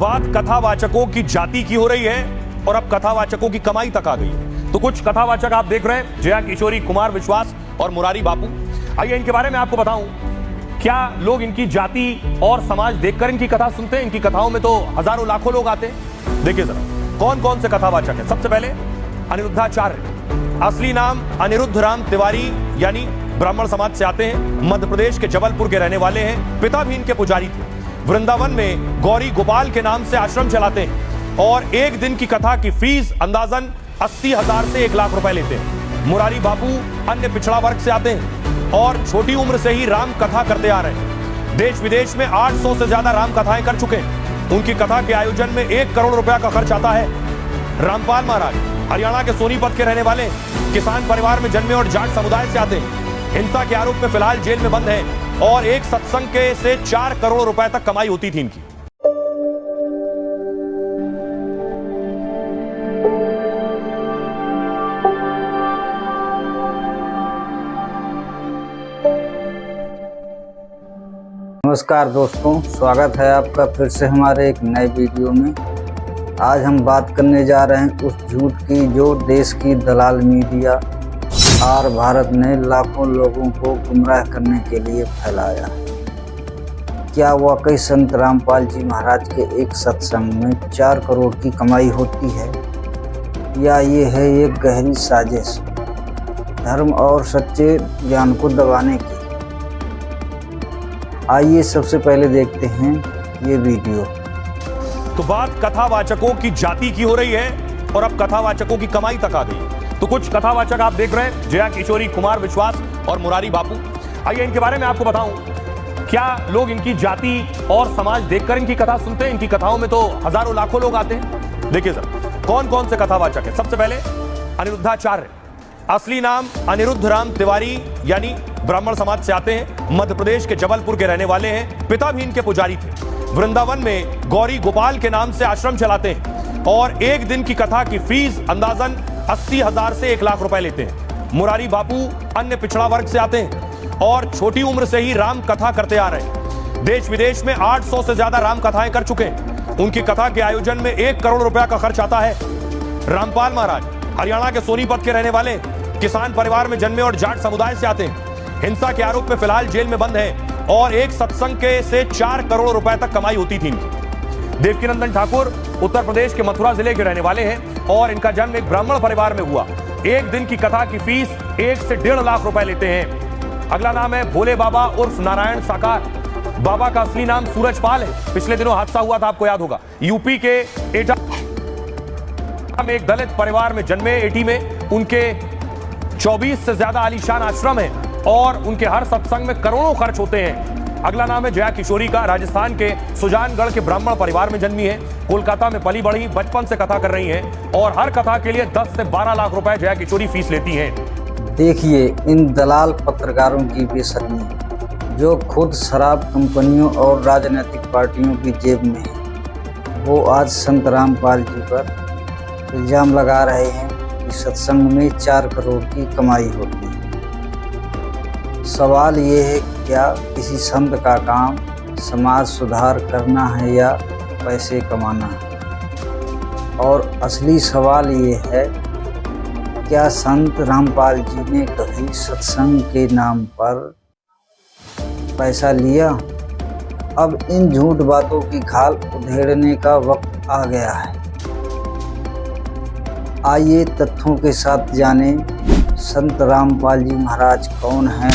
बात कथावाचकों की जाति की हो रही है और अब कथावाचकों की कमाई तक आ गई है। तो कुछ कथावाचक आप देख रहे हैं, जया किशोरी, कुमार विश्वास और मुरारी बापू। आइए इनके बारे में आपको बताऊं, क्या लोग इनकी जाति और समाज देखकर इनकी कथा सुनते हैं? इनकी कथाओं में तो हजारों लाखों लोग आते हैं। देखिए जरा कौन कौन से कथावाचक हैं। सबसे पहले अनिरुद्धाचार्य, असली नाम अनिरुद्ध राम तिवारी, यानी ब्राह्मण समाज से आते हैं। मध्य प्रदेश के जबलपुर के रहने वाले हैं। पिता भी इनके पुजारी थे। वृंदावन में गौरी गोपाल के नाम से आश्रम चलाते हैं और एक दिन की कथा की फीस अंदाजन 80,000 से 1 लाख रुपए लेते हैं। मुरारी बापू अन्य पिछड़ा वर्ग से आते हैं और छोटी उम्र से ही राम कथा करते आ रहे हैं। देश विदेश में 800 से ज्यादा राम कथाएं कर चुके हैं। उनकी कथा के आयोजन में 1 करोड़ रुपया का खर्च आता है। रामपाल महाराज हरियाणा के सोनीपत के रहने वाले, किसान परिवार में जन्मे और जाट समुदाय से आते हैं। हिंसा के आरोप में फिलहाल जेल में बंद हैं और एक सत्संग के से 4 करोड़ रुपए तक कमाई होती थी इनकी। नमस्कार दोस्तों, स्वागत है आपका फिर से हमारे एक नए वीडियो में। आज हम बात करने जा रहे हैं उस झूठ की जो देश की दलाल मीडिया और भारत ने लाखों लोगों को गुमराह करने के लिए फैलाया। क्या वाकई संत रामपाल जी महाराज के एक सत्संग में 4 करोड़ की कमाई होती है, या ये है एक गहरी साजिश धर्म और सच्चे ज्ञान को दबाने की? आइए सबसे पहले देखते हैं ये वीडियो। तो बात कथावाचकों की जाति की हो रही है और अब कथावाचकों की कमाई तक आ गई है। तो कुछ कथावाचक आप देख रहे हैं, जया किशोरी, कुमार विश्वास और मुरारी बापू। आइए इनके बारे में आपको बताऊं, क्या लोग इनकी जाति और समाज देखकर इनकी कथा सुनते हैं? इनकी कथाओं में तो हजारों लाखों लोग आते हैं। देखिए जरा कौन कौन से कथावाचक हैं। सबसे पहले अनिरुद्धाचार्य, असली नाम अनिरुद्ध राम तिवारी, यानी ब्राह्मण समाज से आते हैं। मध्य प्रदेश के जबलपुर के रहने वाले हैं। पिता भी इनके पुजारी थे। वृंदावन में गौरी गोपाल के नाम से आश्रम चलाते हैं और एक दिन की कथा की फीस अंदाजन 80,000 से 1 लाख रुपए लेते हैं। मुरारी बापू अन्य पिछड़ा वर्ग से आते हैं और छोटी उम्र से ही राम कथा करते आ रहे हैं। देश विदेश में 800 से ज्यादा राम कथाएं कर चुके हैं। उनकी कथा के आयोजन में 1 करोड़ रुपया का खर्च आता है। रामपाल महाराज हरियाणा के सोनीपत के रहने वाले, किसान परिवार में जन्मे और जाट समुदाय से आते हैं। हिंसा के आरोप में फिलहाल जेल में बंद हैं और एक सत्संग के से 4 करोड़ रुपए तक कमाई होती थी इनकी। देवकीनंदन ठाकुर उत्तर प्रदेश के मथुरा जिले के रहने वाले हैं और इनका जन्म एक ब्राह्मण परिवार में हुआ। एक दिन की कथा की फीस 1 से 1.5 लाख रुपए लेते हैं। अगला नाम है भोले बाबा उर्फ नारायण साकार। बाबा का असली नाम सूरजपाल है। पिछले दिनों हादसा हुआ था, आपको याद होगा। यूपी के एटा में एक दलित परिवार में जन्मे। एटी में उनके 24 से ज्यादा आलीशान आश्रम है और उनके हर सत्संग में करोड़ों खर्च होते हैं। अगला नाम है जया किशोरी का। राजस्थान के सुजानगढ़ के ब्राह्मण परिवार में जन्मी है। कोलकाता में पली बढ़ी, बचपन से कथा कर रही हैं और हर कथा के लिए 10 से 12 लाख रुपए जया किशोरी फीस लेती हैं। देखिए इन दलाल पत्रकारों की बेशर्मी, जो खुद शराब कंपनियों और राजनीतिक पार्टियों की जेब में है। वो आज संत रामपाल जी पर इल्जाम लगा रहे हैं कि सत्संग में 4 करोड़ की कमाई होती है। सवाल ये है, क्या किसी संत का काम समाज सुधार करना है या पैसे कमाना है? और असली सवाल ये है, क्या संत रामपाल जी ने कभी सत्संग के नाम पर पैसा लिया? अब इन झूठ बातों की खाल उधेड़ने का वक्त आ गया है। आइए तथ्यों के साथ जानें संत रामपाल जी महाराज कौन हैं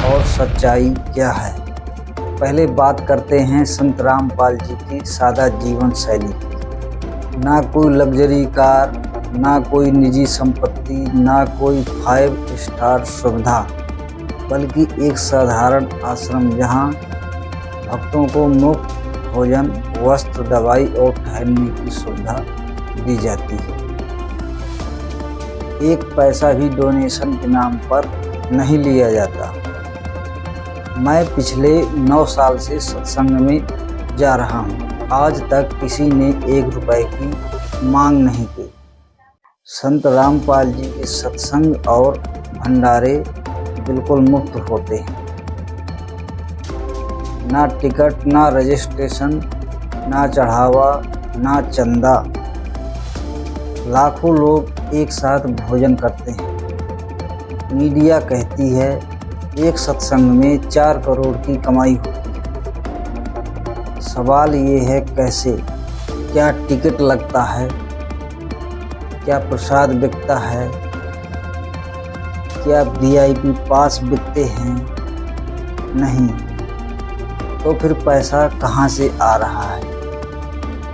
और सच्चाई क्या है। पहले बात करते हैं संत रामपाल जी की सादा जीवन शैली की। ना कोई लग्जरी कार, ना कोई निजी संपत्ति, ना कोई 5 स्टार सुविधा, बल्कि एक साधारण आश्रम जहां भक्तों को मुफ्त भोजन, वस्त्र, दवाई और ठहरने की सुविधा दी जाती है। एक पैसा भी डोनेशन के नाम पर नहीं लिया जाता। मैं पिछले 9 साल से सत्संग में जा रहा हूँ। आज तक किसी ने 1 रुपए की मांग नहीं की। संत रामपाल जी के सत्संग और भंडारे बिल्कुल मुफ्त होते हैं। ना टिकट, ना रजिस्ट्रेशन, ना चढ़ावा, ना चंदा। लाखों लोग एक साथ भोजन करते हैं। मीडिया कहती है एक सत्संग में 4 करोड़ की कमाई होती है। सवाल ये है कैसे? क्या टिकट लगता है? क्या प्रसाद बिकता है? क्या वीआईपी पास बिकते हैं? नहीं। तो फिर पैसा कहाँ से आ रहा है?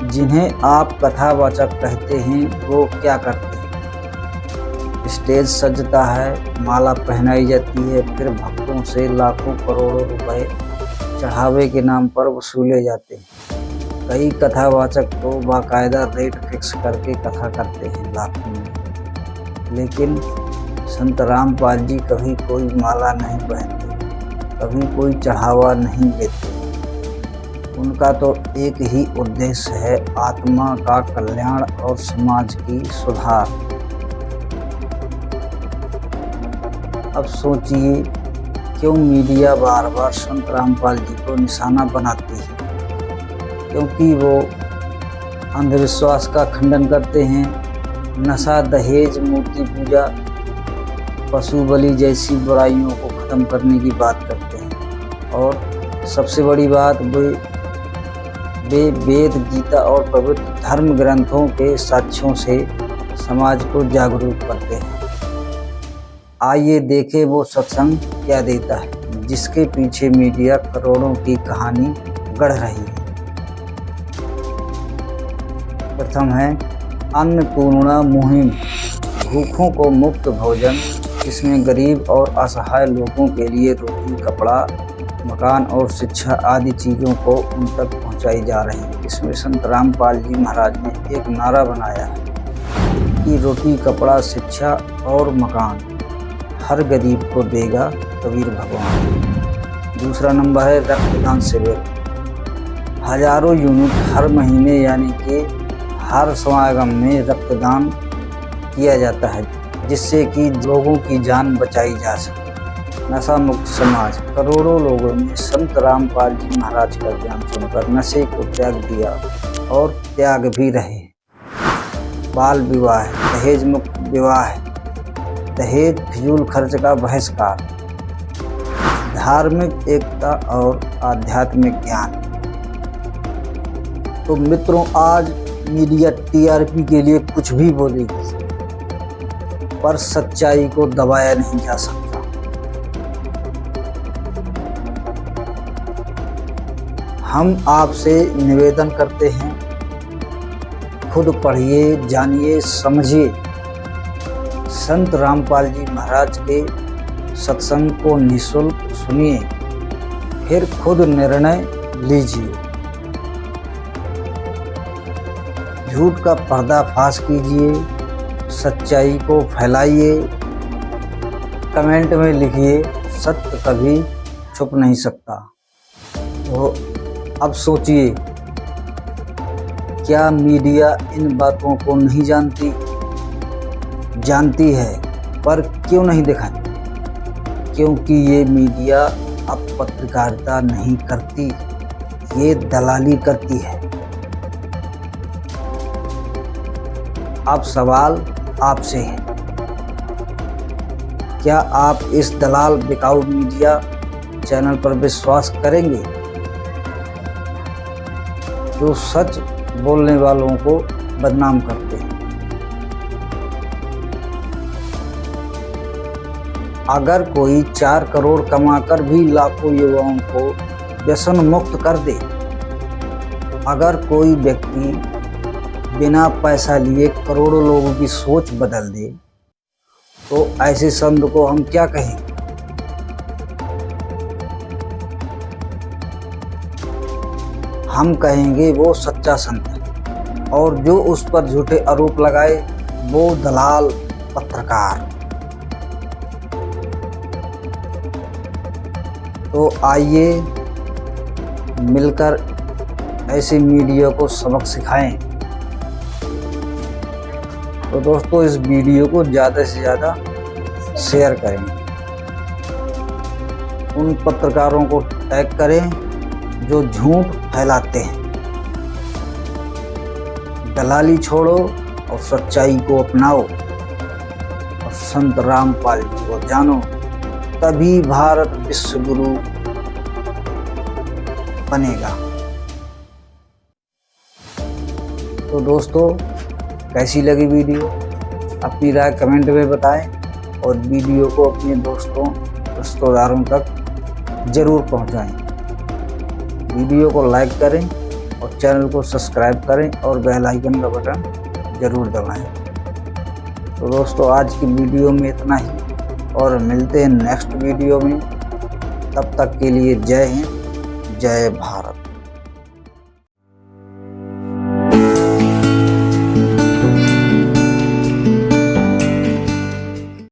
जिन्हें आप कथावाचक कहते हैं वो क्या करते हैं? स्टेज सजता है, माला पहनाई जाती है, फिर भक्तों से लाखों करोड़ों रुपए चढ़ावे के नाम पर वसूले जाते हैं। कई कथावाचक तो बाकायदा रेट फिक्स करके कथा करते हैं लाखों में। लेकिन संत रामपाल जी कभी कोई माला नहीं पहनते, कभी कोई चढ़ावा नहीं लेते। उनका तो एक ही उद्देश्य है, आत्मा का कल्याण और समाज की सुधार। अब सोचिए क्यों मीडिया बार बार संत रामपाल जी को निशाना बनाती है? क्योंकि वो अंधविश्वास का खंडन करते हैं, नशा, दहेज, मूर्ति पूजा, पशु बलि जैसी बुराइयों को ख़त्म करने की बात करते हैं। और सबसे बड़ी बात, वे वेद, गीता और पवित्र धर्म ग्रंथों के साक्ष्यों से समाज को जागरूक करते हैं। आइए देखें वो सत्संग क्या देता है, जिसके पीछे मीडिया करोड़ों की कहानी गढ़ रही है। प्रथम है अन्नपूर्णा मुहिम, भूखों को मुफ्त भोजन। इसमें गरीब और असहाय लोगों के लिए रोटी, कपड़ा, मकान और शिक्षा आदि चीज़ों को उन तक पहुंचाई जा रही है। इसमें संत रामपाल जी महाराज ने एक नारा बनाया है कि रोटी, कपड़ा, शिक्षा और मकान हर गरीब को देगा कबीर भगवान। दूसरा नंबर है रक्तदान शिविर। हजारों यूनिट हर महीने यानी कि हर समागम में रक्तदान किया जाता है, जिससे कि लोगों की जान बचाई जा सके। नशा मुक्त समाज, करोड़ों लोगों ने संत रामपाल जी महाराज का ज्ञान सुनकर नशे को त्याग दिया और त्याग भी रहे। बाल विवाह, दहेज मुक्त विवाह, दहेज फिजूल खर्च का बहिष्कार, धार्मिक एकता और आध्यात्मिक ज्ञान। तो मित्रों, आज मीडिया टीआरपी के लिए कुछ भी बोलेगी, पर सच्चाई को दबाया नहीं जा सकता। हम आपसे निवेदन करते हैं, खुद पढ़िए, जानिए, समझिए। संत रामपाल जी महाराज के सत्संग को निःशुल्क सुनिए, फिर खुद निर्णय लीजिए। झूठ का पर्दाफाश कीजिए, सच्चाई को फैलाइए। कमेंट में लिखिए, सत्य कभी छुप नहीं सकता। तो अब सोचिए, क्या मीडिया इन बातों को नहीं जानती? जानती है, पर क्यों नहीं दिखाती? क्योंकि ये मीडिया अब पत्रकारिता नहीं करती, ये दलाली करती है। अब सवाल आपसे है, क्या आप इस दलाल बिकाऊ मीडिया चैनल पर विश्वास करेंगे, जो सच बोलने वालों को बदनाम करते हैं? अगर कोई 4 करोड़ कमाकर भी लाखों युवाओं को व्यसन मुक्त कर दे, अगर कोई व्यक्ति बिना पैसा लिए करोड़ों लोगों की सोच बदल दे, तो ऐसे संत को हम क्या कहेंगे? हम कहेंगे वो सच्चा संत है, और जो उस पर झूठे आरोप लगाए वो दलाल पत्रकार। तो आइए मिलकर ऐसे मीडिया को सबक सिखाएं। तो दोस्तों, इस वीडियो को ज़्यादा से ज़्यादा शेयर करें, उन पत्रकारों को टैग करें जो झूठ फैलाते हैं। दलाली छोड़ो और सच्चाई को अपनाओ और संत रामपाल जी को जानो, तभी भारत विश्व गुरु बनेगा। तो दोस्तों, कैसी लगी वीडियो? अपनी राय कमेंट में बताएं और वीडियो को अपने दोस्तों रिश्तेदारों तक जरूर पहुंचाएं। वीडियो को लाइक करें और चैनल को सब्सक्राइब करें और बेल आइकन का बटन जरूर दबाएं। तो दोस्तों, आज की वीडियो में इतना ही और मिलते हैं नेक्स्ट वीडियो में। तब तक के लिए जय हिंद, जय भारत।